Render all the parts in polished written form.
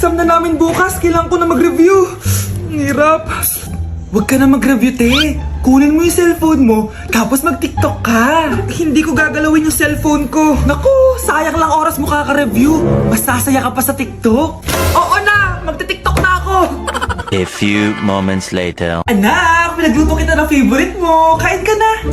Exam na namin bukas, kailangan ko na mag-review. Ang hirap. Huwag ka na mag-review, te. Kunin mo yung cellphone mo, tapos mag-TikTok ka. Hindi ko gagalawin yung cellphone ko. Naku, sayang lang oras mo kaka-review. Mas sasaya ka pa sa TikTok. Oo na, magti-TikTok na ako. A few moments later. Anak, pinagluto kita ng favorite mo. Kain ka na.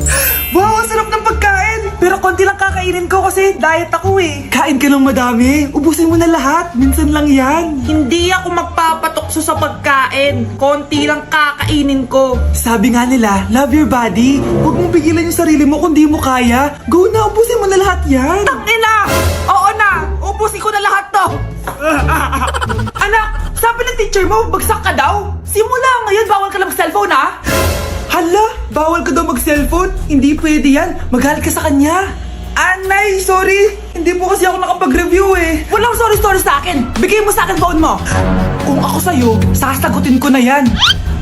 Wow, ang sarap ng pagkain. Pero konti lang kakainin ko kasi diet ako eh. Kain ka ng madami. Ubusin mo na lahat. Minsan lang yan. Hindi ako magpapatukso sa pagkain. Konti lang kakainin ko. Sabi nga nila, love your body. Huwag mong pigilan yung sarili mo kung di mo kaya. Go na, ubusin mo na lahat yan. Ina! Oo na! Ubusin ko na lahat to! Anak, sabi ng teacher mo, bagsak ka daw? Simula ngayon, bawal ka lang mag-cellphone ha? Hala, bawal ka daw mag-cellphone? Hindi pwede yan. Magalit ka sa kanya. Anay, sorry. Hindi po kasi ako nakapag-review eh. Walang sorry-sorry sa akin. Bigay mo sa akin phone mo. Kung ako sa'yo, sasagutin ko na yan.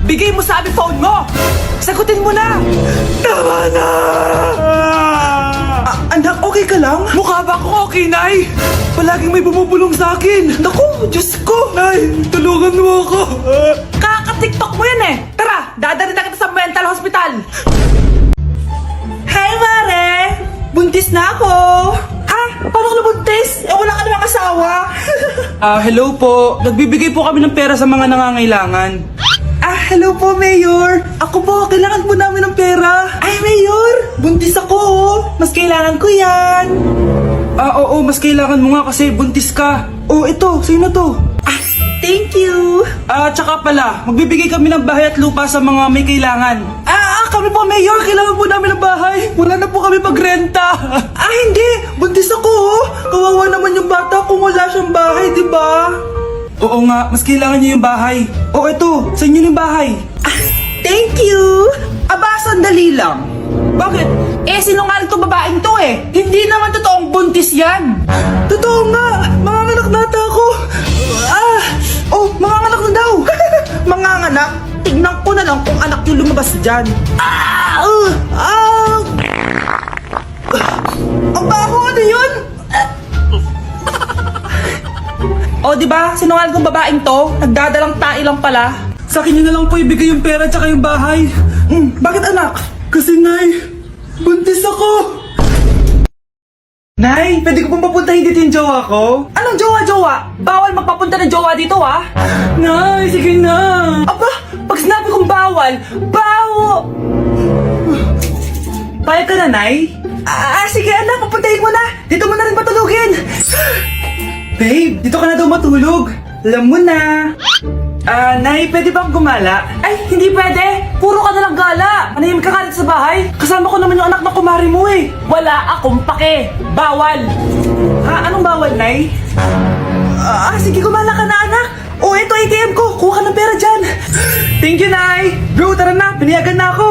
Bigay mo sa akin phone mo. Sagutin mo na! Tama na! Anak, okay ka lang? Mukha ba ako okay, Nay? Palaging may bumubulong sa akin. Naku, Diyos ko! Nay, tulungan mo ako. Kaka-TikTok mo yan eh. Tara, dadalhin na kita sa mental hospital. Hi, Mare! Buntis na ako. Ha? Paano ka nabuntis? Eh, wala ka namang asawa. Hello po. Nagbibigay po kami ng pera sa mga nangangailangan. Hello po, Mayor. Ako po, kailangan po namin ng pera. Ay, Mayor, buntis ako. Mas kailangan ko yan. Oo, mas kailangan mo nga kasi buntis ka. Oh, ito, sino to? Thank you. Tsaka pala, magbibigay kami ng bahay at lupa sa mga may kailangan. Kami po, Mayor, kailangan po namin ng bahay. Wala na po kami pagrenta. Hindi, buntis ako. Kawawa naman yung bata kung wala siyang bahay, di ba? Oo nga, mas kailangan niyo yung bahay. Oh, ito, sa inyo yung bahay. Thank you. Aba, sandali lang. Bakit? Sinungaling tong babaeng to eh. Hindi naman totoong buntis yan. Totoo nga, manganganak nata ako. Manganganak na daw. Manganganak? Tignan ko na lang kung anak yung lumabas dyan. Ang baho, ano yun? Di ba? Sinungaling tong babaeng to. Nagdadalang tae lang pala. Sa akin nyo na lang po ibigay yung pera tsaka yung bahay. Bakit anak? Kasi, Nay, buntis ako. Nay, pwede ko pong papuntahin dito yung jowa ko? Anong jowa-jowa? Bawal magpapunta ng jowa dito ha? Nay, sige na. Aba, pag sinabi kong bawal, bawo! Payag ka na, Nay? Sige anak, papuntahin mo na. Dito mo na rin patulugin. Babe, dito ka na daw matulog. Alam mo na. Nay, pwede bang gumala? Ay, hindi pwede. Puro ka nalang gala. Manahimik ka nga dito sa bahay. Kasama ko naman yung anak ng kumari mo eh. Wala akong pake. Bawal. Anong bawal, Nay? Sige, gumala ka na anak. Ito ATM ko. Kuha ka ng pera dyan. Thank you, Nay. Bro, tara na. Pinayagan na ako.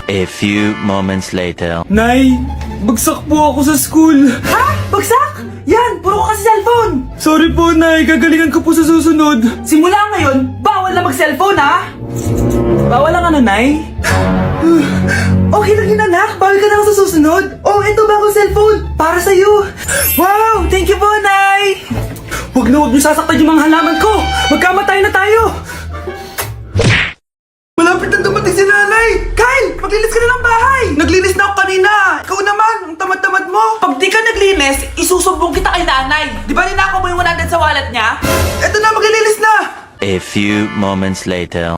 A few moments later. Nay, bagsak po ako sa school. Ha? Bagsak? Yan, puro ka kasi cellphone. Sorry po, Nay. Gagalingan ko po sa susunod. Simula ngayon, bawal na mag-cellphone ha. Bawal lang ano, Nay? Okay lang yun anak, bawal ka na lang sa susunod. Ito bagong cellphone, para sa'yo. Wow! Thank you po, Nay! Huwag niyo sasaktan yung mga halaman ko! Magkamatay na tayo! Malapit na dumating si Nanay! Kyle! Maglinis ka na ng bahay! Naglinis na ako kanina! Ikaw naman! Ang tamad-tamad mo! Pag di ka naglinis, isusumbong kita kay nanay. Di ba ninakaw mo yung 100 sa wallet niya? Eto na! Maglilinis na! A few moments later.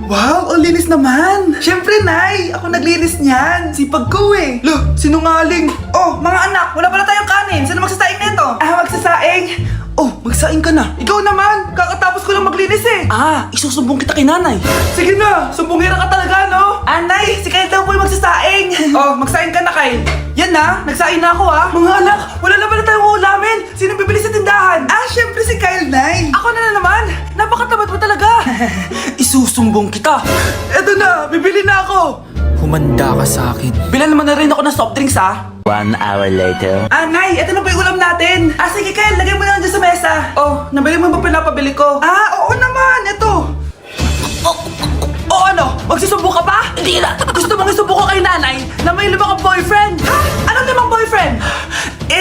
Wow! Ang linis naman! Siyempre, Nay! Ako naglinis niyan! Sipag ko eh! Loh! Sinungaling! Mga anak, wala pala tayong kanin. Sino magsasaing nito? Magsasaing! Magsaing ka na! Ikaw naman! Kakatapos ko lang maglinis eh! Isusumbong kita kay nanay. Sige na! Sumbongera ka talaga, no? Anay, si Kyle daw po yung magsasaing. Magsaing ka na, Kyle! Yan na! Nagsaing na ako, ha! Mga anak! Wala na pala tayong ulamin! Sino bibili sa tindahan? Siyempre si Kyle, Nay! Ako na naman. Napakatamad mo talaga. Isusumbong kita! Eto na! Bibili na ako! Humanda ka sa akin. Bilan naman na rin ako ng soft drinks ha. 1 hour later. Nay, eto na po yung ulam natin. Sige Kyle, lagay mo na dyan sa mesa. Nabili mo ba pinapabili ko? Oo naman, eto. Ano? Magsusumbong ka pa? Hindi na. Gusto mong isumbong ko kay nanay na may lima kang boyfriend? Ha? Anong limang boyfriend?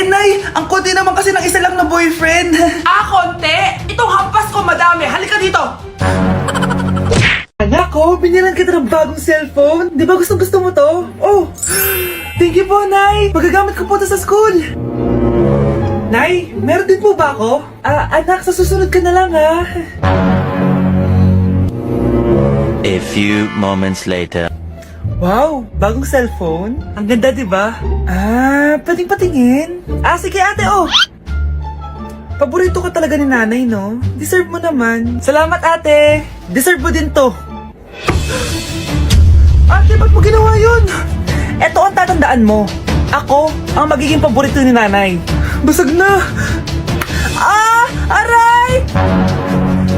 Nay, ang konti naman kasi ng isa lang na boyfriend. Binilan kita ng bagong cellphone. Di ba gusto mo to? Oh, thank you po, Nay. Magagamit ko po to sa school. Nay, meron din po ba ako? Anak, sa susunod ka na lang, ha? A few moments later. Wow, bagong cellphone? Ang ganda, di ba? Pwedeng patingin? Sige ate, oh. Paborito ka talaga ni nanay, no? Deserve mo naman. Salamat, ate. Deserve mo din to. Ate, ba't mo ginawa yun? Eto ang tatandaan mo. Ako ang magiging paborito ni nanay. Basag na. Aray!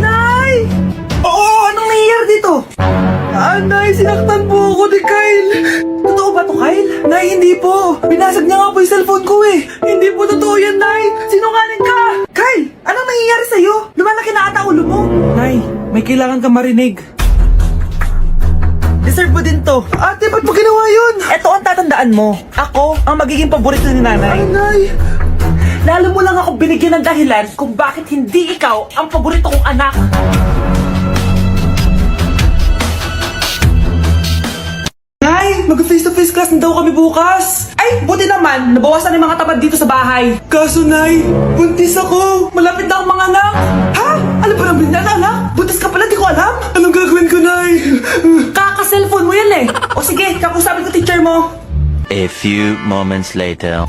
Nay! Oo, anong nangyayari dito? Nay, sinaktan po ako ni Kyle. Totoo ba to, Kyle? Nay, hindi po. Binasag niya nga po yung cellphone ko eh. Hindi po totoo yan, Nay. Sinungaling ka. Kyle, anong nangyayari sa'yo? Lumalaki na ata ulo mo. Nay, may kailangan ka marinig. Deserve mo din to. Ate, ba't mo ginawa yun? Eto ang tatandaan mo. Ako ang magiging paborito ni nanay. Nay. Lalo mo lang ako binigyan ng dahilan kung bakit hindi ikaw ang paborito kong anak. Nay, mag-face-to-face class na daw kami bukas. Ay, buti naman, nabawasan yung mga tamad dito sa bahay. Kaso, Nay, buntis ako. Malapit na akong mga anak. Ha? Alam ba namin na, anak? Buntis ka pala, di ko alam. Anong gagawin ko, Nay? Kaka-cellphone mo yan eh. O sige, kakusapin ko teacher mo. A few moments later.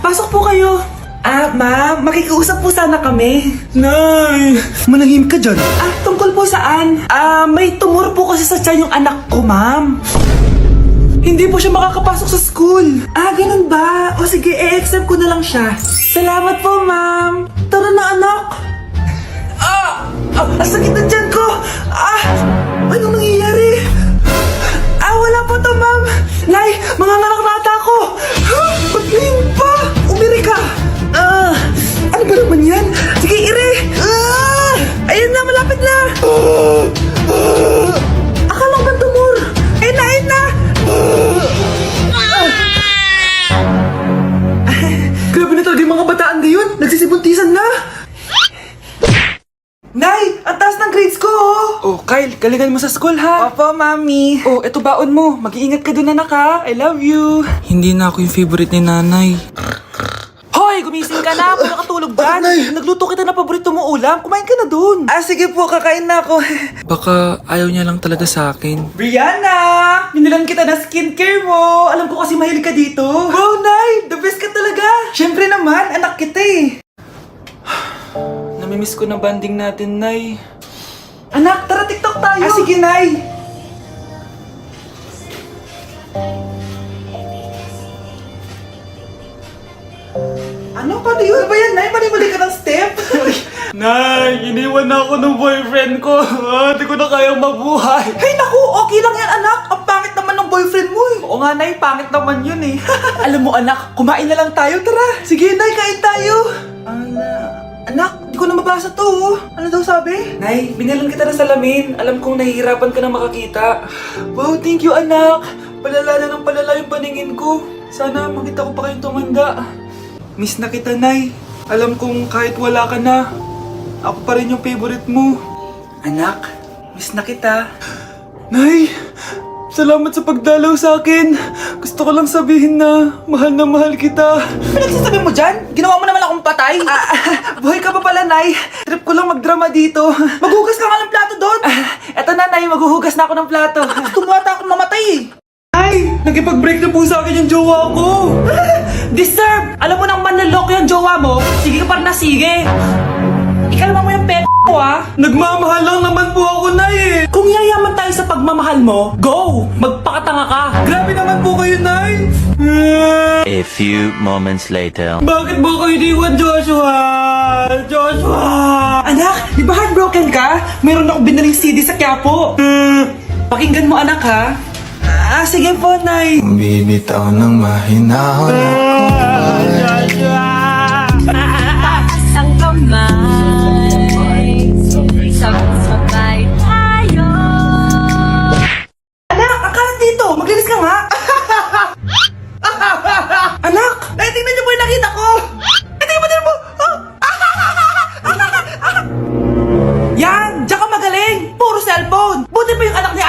Pasok po kayo. Ma'am, makikiusap po sana kami. Nay, manahim ka dyan. Tungkol po saan? May tumor po kasi sa tiyan yung anak ko, ma'am. Hindi po siya makakapasok sa school. Ganun ba? O sige, i-accept ko na lang siya. Salamat po, ma'am. Tara na, anak. Ang sakit na tiyan ko. Anong nangyayari? Wala po to, ma'am. Nay, manganganak na ata ako. Ba't ngayon pa? Umiri ka. Ano ba naman yan? Sige, ire. Ayun na, malapit na. Akala ko bang tumor? Ayun na. Grabe na talaga yung mga bataan na yun. Nagsisibuntisan na. Nay, ang taas ng grades ko, oh. Kyle, galingan mo sa school, ha? Opo, mami. Eto baon mo. Mag-iingat ka dun, anak, ha? I love you. Hindi na ako yung favorite ni nanay. Hoy, gumising ka na. Kung nakatulog dyan. Nagluto kita na paborito mo ulam. Kumain ka na dun. Sige po, kakain na ako. Baka ayaw niya lang talaga sa akin. Brianna! Binilan kita na skincare mo. Alam ko kasi mahilig ka dito. Wow, Nay! The best ka talaga. Siyempre naman, anak kita eh. Namimiss ko na banding natin, Nay. Anak, tara TikTok tayo. Sige, Nay. Ano? Paano yun ba yan, Nay? Mali-mali ka ng step? Nay, iniwan na ako ng boyfriend ko. Hindi ko na kayang mabuhay. Ay, naku, okay lang yan, anak. Ang pangit naman ng boyfriend mo eh. Oo nga, Nay, pangit naman yun eh. Alam mo, anak, kumain na lang tayo. Tara. Sige, Nay, kain tayo. Anak, di ko na mabasa to. Oh. Ano daw sabi? Nay, binilan kita ng salamin. Alam kong nahihirapan ka na makakita. Wow, thank you, anak. Palala na ng palala yung paningin ko. Sana makita ko pa kayong tumanda. Miss na kita, Nay. Alam kong kahit wala ka na, ako pa rin yung favorite mo. Anak, miss na kita. Nay, salamat sa pagdalaw sa akin. Gusto ko lang sabihin na mahal kita. Pinagsasabi mo dyan? Ginawa mo naman akong patay. Buhay ka pa pala, Nay. Trip ko lang magdrama dito. Maghugas ka nga ng plato doon. Eto na, Nay. Maghuhugas na ako ng plato. Gusto mo ata akong mamatay eh. Ay! Nagkipag-break na po sa akin yung jowa ko! Disturb! Alam mo nang manloloko yung jowa mo, sige ka pa rin na sige! Ikalma mo yung ko ah! Nagmamahal lang naman po ako, Nay eh! Kung yayaman tayo sa pagmamahal mo, go! Magpakatanga ka! Grabe naman po kayo, Nay! A few moments later. Bakit mo ko iniwan, Joshua? Joshua! Anak, di ba heartbroken ka? Meron akong binaling CD sa Quiapo. Pakinggan mo, anak, ha? Sige po, Nay. Bibitaw ng mahinahon Taas ang kamay, sabay tayo. Anak, akala dito. Maglinis ka nga. Anak, tingnan niyo po yung nakita ko. Tingnan mo. Yan, diyan ka magaling. Puro cellphone. Buti pa yung anak niya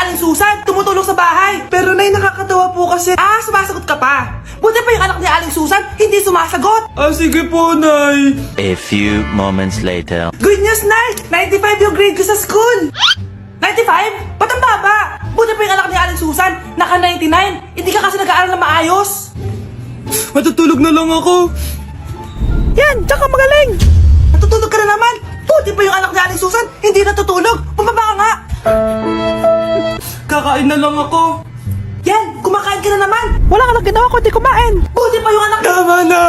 po kasi. Sumasagot ka pa. Buti pa yung anak ni Aling Susan, hindi sumasagot. Sige po, Nay. A few moments later. Good news, Nay! 95 yung grade ko sa school! 95? Ba't ang baba? Buti pa yung anak ni Aling Susan, naka 99. Hindi ka kasi nag-aaral na maayos. Matutulog na lang ako. Yan, tsaka magaling! Natutulog ka na naman! Buti pa yung anak ni Aling Susan, hindi natutulog! Bumaba ka nga! Kakain na lang ako. Yan, kumakain ka na naman! Wala ka lang ginawa kundi kumain! Buti pa yung anak ni... Tama na.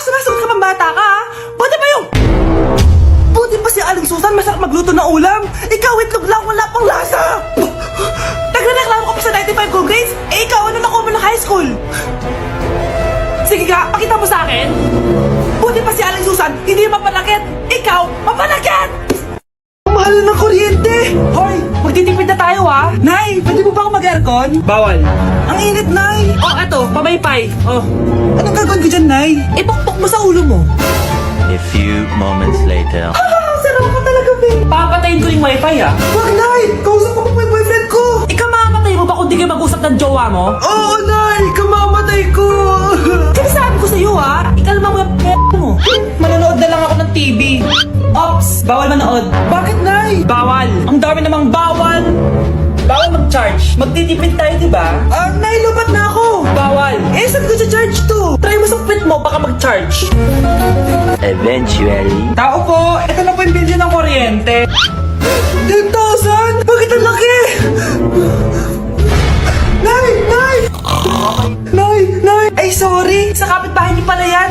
Sumasagot ka pang bata ka, ha? Buti pa yung... Buti pa si Aling Susan, masarap magluto ng ulam! Ikaw, itlog lang, wala pang lasa! Nagrereklamo ka pa sa 95 good grades? Ikaw, ano nakuha mo ng high school? Sige ka, pakita mo sa akin! Buti pa si Aling Susan, hindi mapanakit! Ikaw, mapanakit! Mahal ng kuryente. Hoy, magtitipid na tayo, ha? Nay, pwede mo ba ako mag-aircon? Bawal. Ang init, Nay. Oh, eto, pamaypay. Oh, Anong gagawin ko dyan, Nay? ipukpok mo sa ulo mo. A few moments later. Sarap ka talaga, babe. Papatayin ko yung wifi, ha? Wag, Nay. Kausap ko pa po yung boyfriend ko. Ikaw mamamatay mo ba kung di kayo mag-usap ng jowa mo? Oo, Nay. Kamamatay ko. Sinasabi ko sa'yo, ha? Ikalma mo yung mo. Manonood na lang ako ng TV. Ops, bawal manood. Bakit, Nay? Bawal. Ang dami namang bawal. Bawal mag-charge. Magtitipid tayo, di ba? Nay, lupat na ako. Bawal. Saan ko charge to? Try mo sa quit mo, baka mag-charge. Eventually. Tao po, ito na po yung bilyo ng kuryente. 10,000? Bakit ang laki? Nay! Nay! Nay! Nay! Ay, sorry. Sa kapitbahay niyo pala yan.